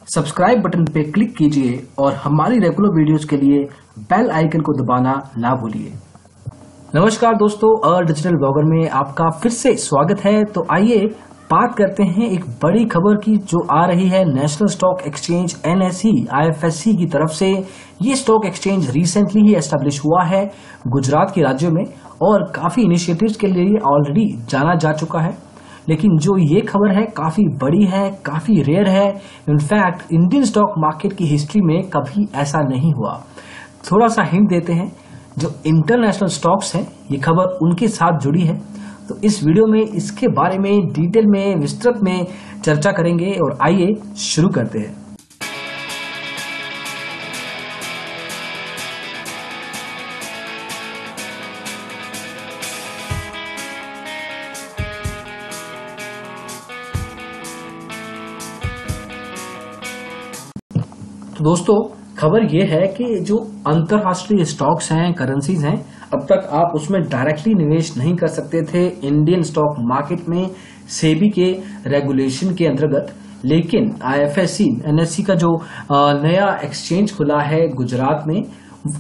Subscribe button पे click कीजिए और हमारी रेगुलर वीडियोस के लिए बेल आइकन को दबाना ना भूलिए। नमस्कार दोस्तों, डिजिटल ब्लॉगर में आपका फिर से स्वागत है। तो आइए बात करते हैं एक बड़ी खबर की जो आ रही है national stock exchange NSE IFSC की तरफ से। ये स्टॉक एक्सचेंज रिसेंटली ही एस्टेब्लिश हुआ है गुजरात के राज्य में और काफी इनिशिएटिव्स के लिए ऑलरेडी जाना जा चुका है। लेकिन जो ये खबर है काफी बड़ी है, काफी रेयर है। इनफैक्ट इंडियन स्टॉक मार्केट की हिस्ट्री में कभी ऐसा नहीं हुआ। थोड़ा सा हिंट देते हैं, जो इंटरनेशनल स्टॉक्स हैं ये खबर उनके साथ जुड़ी है। तो इस वीडियो में इसके बारे में डिटेल में विस्तृत में चर्चा करेंगे और आइए शुरू करते हैं। तो दोस्तों खबर यह है कि जो अंतरराष्ट्रीय स्टॉक्स हैं, करेंसीज हैं, अब तक आप उसमें डायरेक्टली निवेश नहीं कर सकते थे इंडियन स्टॉक मार्केट में सेबी के रेगुलेशन के अंतर्गत। लेकिन IFSC NSE का जो नया एक्सचेंज खुला है गुजरात में,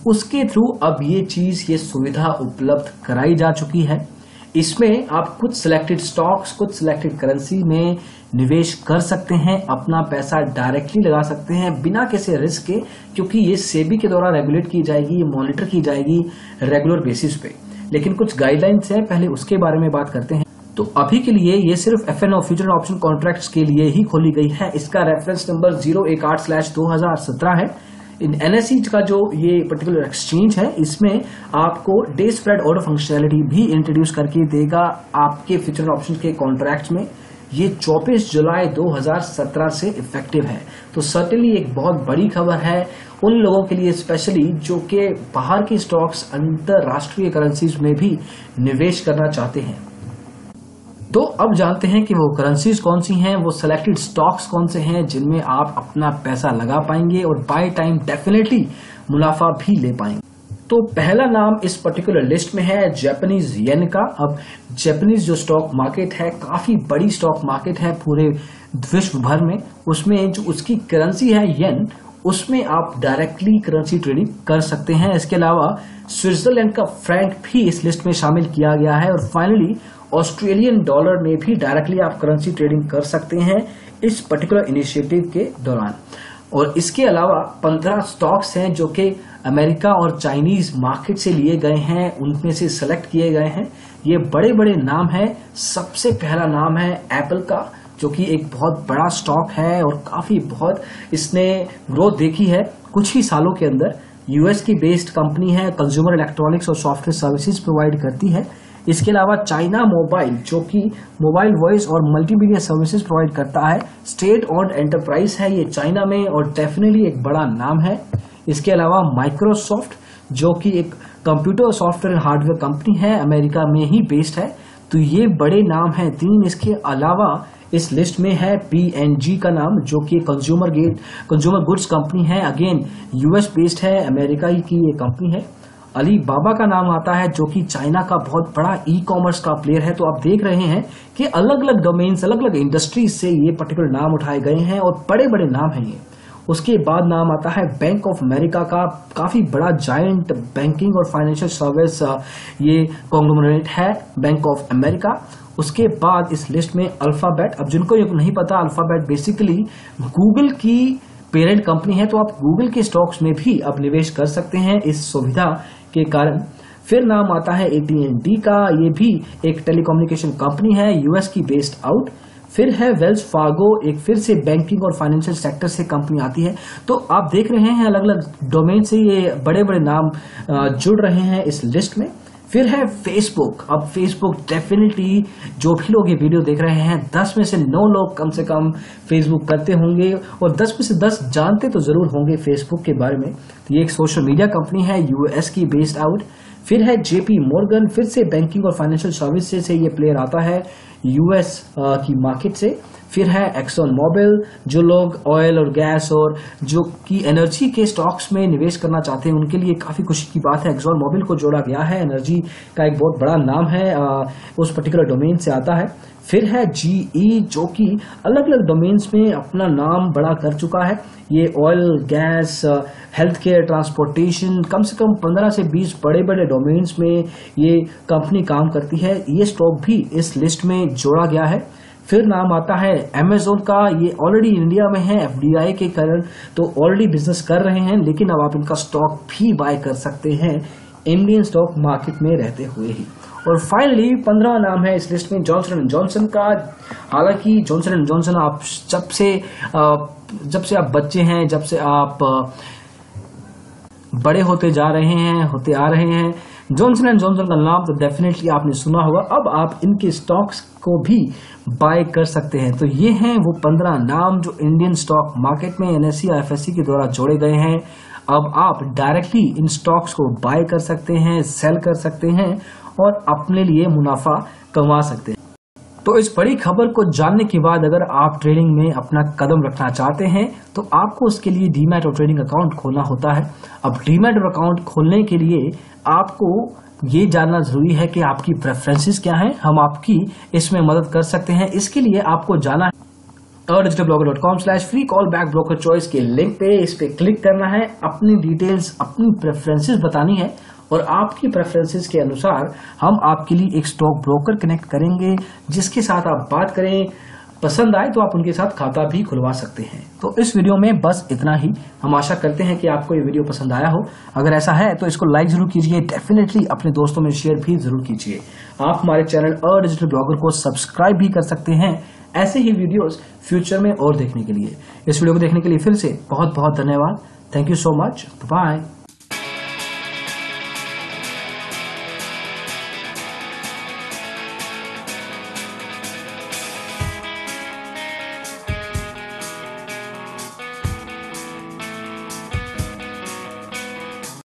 उसके थ्रू अब ये सुविधा उपलब्ध कराई जा चुकी है। इसमें आप कुछ सिलेक्टेड स्टॉक्स, कुछ सिलेक्टेड करेंसी में निवेश कर सकते हैं, अपना पैसा डायरेक्टली लगा सकते हैं बिना किसी रिस्क के, क्योंकि ये सेबी के द्वारा रेगुलेट की जाएगी, ये मॉनिटर की जाएगी रेगुलर बेसिस पे। लेकिन कुछ गाइडलाइंस हैं, पहले उसके बारे में बात करते हैं। तो अभी के लिए ये सिर्फ FNO फ्यूचर ऑप्शन कॉन्ट्रैक्ट्स के लिए ही खोली गई है। इसका रेफरेंस नंबर 018/2017 है। इन NSE का जो ये पर्टिकुलर एक्सचेंज है, इसमें आपको डे स्प्रेड ऑर्डर फंक्शनैलिटी भी इंट्रोड्यूस करके देगा आपके फ्यूचर ऑप्शन के कॉन्ट्रैक्ट्स में। ये 24 जुलाई 2017 से इफेक्टिव है। तो सर्टेनली एक बहुत बड़ी खबर है उन लोगों के लिए, स्पेशली जो कि बाहर के स्टॉक्स, अंतरराष्ट्रीय करेंसीज में भी निवेश करना चाहते हैं। तो अब जानते हैं कि वो करेंसीज कौन सी हैं, वो सिलेक्टेड स्टॉक्स कौन से हैं जिनमें आप अपना पैसा लगा पाएंगे और बाय टाइम डेफिनेटली मुनाफा भी ले पाएंगे। तो पहला नाम इस पर्टिकुलर लिस्ट में है जापानीज येन का। अब जापानीज जो स्टॉक मार्केट है, काफी बड़ी स्टॉक मार्केट है पूरे विश्व भर में। उसमें जो उसकी करेंसी है येन, उसमें आप डायरेक्टली करेंसी ट्रेडिंग कर सकते हैं। इसके अलावा स्विट्जरलैंड का फ्रैंक भी इस लिस्ट में शामिल किया गया है और फाइनली ऑस्ट्रेलियन डॉलर में भी डायरेक्टली आप करेंसी ट्रेडिंग कर सकते हैं इस पर्टिकुलर इनिशिएटिव के दौरान। और इसके अलावा 15 स्टॉक्स हैं जो कि अमेरिका और चाइनीज मार्केट से लिए गए हैं, उनमें से सेलेक्ट किए गए हैं। ये बड़े बड़े नाम हैं। सबसे पहला नाम है एप्पल का, जो कि एक बहुत बड़ा स्टॉक है और काफी बहुत इसने ग्रोथ देखी है कुछ ही सालों के अंदर। US की बेस्ड कंपनी है, कंज्यूमर इलेक्ट्रॉनिक्स और सॉफ्टवेयर सर्विसेज प्रोवाइड करती है। इसके अलावा चाइना मोबाइल, जो कि मोबाइल वॉइस और मल्टीमीडिया सर्विसेज प्रोवाइड करता है, स्टेट ऑन्ड एंटरप्राइज है ये चाइना में और डेफिनेटली एक बड़ा नाम है। इसके अलावा माइक्रोसॉफ्ट, जो कि एक कंप्यूटर सॉफ्टवेयर हार्डवेयर कंपनी है, अमेरिका में ही बेस्ड है। तो ये बड़े नाम हैं 3। इसके अलावा इस लिस्ट में है P&G का नाम, जो कि कंज्यूमर गुड्स कंपनी है, अगेन US बेस्ड है, अमेरिका की ये कंपनी है। अलीबाबा का नाम आता है, जो कि चाइना का बहुत बड़ा ई-कॉमर्स का प्लेयर है। तो आप देख रहे हैं कि अलग अलग डोमेन्स, अलग अलग इंडस्ट्रीज से ये पर्टिकुलर नाम उठाए गए हैं और बड़े बड़े नाम हैं ये। उसके बाद नाम आता है बैंक ऑफ अमेरिका का, काफी बड़ा जायंट बैंकिंग और फाइनेंशियल सर्विस ये कॉन्ग्लोमरेट है, बैंक ऑफ अमेरिका। उसके बाद इस लिस्ट में अल्फाबेट। अब जिनको ये नहीं पता, अल्फाबेट बेसिकली गूगल की पेरेंट कंपनी है। तो आप गूगल के स्टॉक्स में भी अब निवेश कर सकते हैं इस सुविधा के कारण। फिर नाम आता है AT&T का, ये भी एक टेलीकम्युनिकेशन कंपनी है, US की बेस्ड आउट। फिर है वेल्स फार्गो, एक फिर से बैंकिंग और फाइनेंशियल सेक्टर से कंपनी आती है। तो आप देख रहे हैं अलग अलग डोमेन से ये बड़े बड़े नाम जुड़ रहे हैं इस लिस्ट में। फिर है फेसबुक। अब फेसबुक डेफिनेटली जो भी लोग ये वीडियो देख रहे हैं, 10 में से 9 लोग कम से कम फेसबुक करते होंगे और 10 में से 10 जानते तो जरूर होंगे फेसबुक के बारे में। तो ये एक सोशल मीडिया कंपनी है, US की बेस्ड आउट। फिर है JP मॉर्गन, फिर से बैंकिंग और फाइनेंशियल सर्विसेज से ये प्लेयर आता है US की मार्केट से। फिर है एक्सॉन मोबिल, जो लोग ऑयल और गैस और जो कि एनर्जी के स्टॉक्स में निवेश करना चाहते हैं उनके लिए काफी खुशी की बात है। एक्सॉन मोबिल को जोड़ा गया है, एनर्जी का एक बहुत बड़ा नाम है, उस पर्टिकुलर डोमेन से आता है। फिर है GE जो कि अलग अलग डोमेन्स में अपना नाम बड़ा कर चुका है। ये oil, gas, health care, transportation, कम से कम 15 से 20 बड़े बड़े डोमेन्स में ये कंपनी काम करती है। ये स्टॉक भी इस लिस्ट में जोड़ा गया है। फिर नाम आता है Amazon का। ये ऑलरेडी इंडिया में है FDI के कारण, तो ऑलरेडी बिजनेस कर रहे हैं, लेकिन अब आप इनका स्टॉक भी बाय कर सकते हैं इंडियन स्टॉक मार्केट में रहते हुए ही। और फाइनली 15वां नाम है इस लिस्ट में जॉनसन एंड जॉनसन का। हालांकि जॉनसन एंड जॉनसन आप जब से आप बच्चे हैं, जब से आप बड़े होते जा रहे हैं, होते आ रहे हैं, जॉनसन एंड जॉनसन का नाम तो डेफिनेटली आपने सुना होगा। अब आप इनके स्टॉक्स को भी बाय कर सकते हैं। तो ये हैं वो 15 नाम जो इंडियन स्टॉक मार्केट में NSE IFSC के द्वारा जोड़े गए हैं। अब आप डायरेक्टली इन स्टॉक्स को बाय कर सकते हैं, सेल कर सकते हैं और अपने लिए मुनाफा कमा सकते हैं। तो इस बड़ी खबर को जानने के बाद अगर आप ट्रेडिंग में अपना कदम रखना चाहते हैं तो आपको उसके लिए डीमैट और ट्रेडिंग अकाउंट खोलना होता है। अब डीमैट अकाउंट खोलने के लिए आपको ये जानना जरूरी है कि आपकी प्रेफरेंसेस क्या हैं। हम आपकी इसमें मदद कर सकते हैं। इसके लिए आपको जाना है digitalblogger.com/free callback broker choice के लिंक पे, इस पे क्लिक करना है, अपनी डिटेल्स, अपनी प्रेफरेंसेस बतानी है और आपकी प्रेफरेंसेस के अनुसार हम आपके लिए एक स्टॉक ब्रोकर कनेक्ट करेंगे जिसके साथ आप बात करें। पसंद आए तो आप उनके साथ खाता भी खुलवा सकते हैं। तो इस वीडियो में बस इतना ही। हम आशा करते हैं कि आपको ये वीडियो पसंद आया हो। अगर ऐसा है तो इसको लाइक जरूर कीजिए, डेफिनेटली अपने दोस्तों में शेयर भी जरूर कीजिए। आप हमारे चैनल डिजिटल ब्लॉगर को सब्सक्राइब भी कर सकते हैं ऐसे ही वीडियोस फ्यूचर में और देखने के लिए। इस वीडियो को देखने के लिए फिर से बहुत बहुत धन्यवाद। Thank you so much. Bye.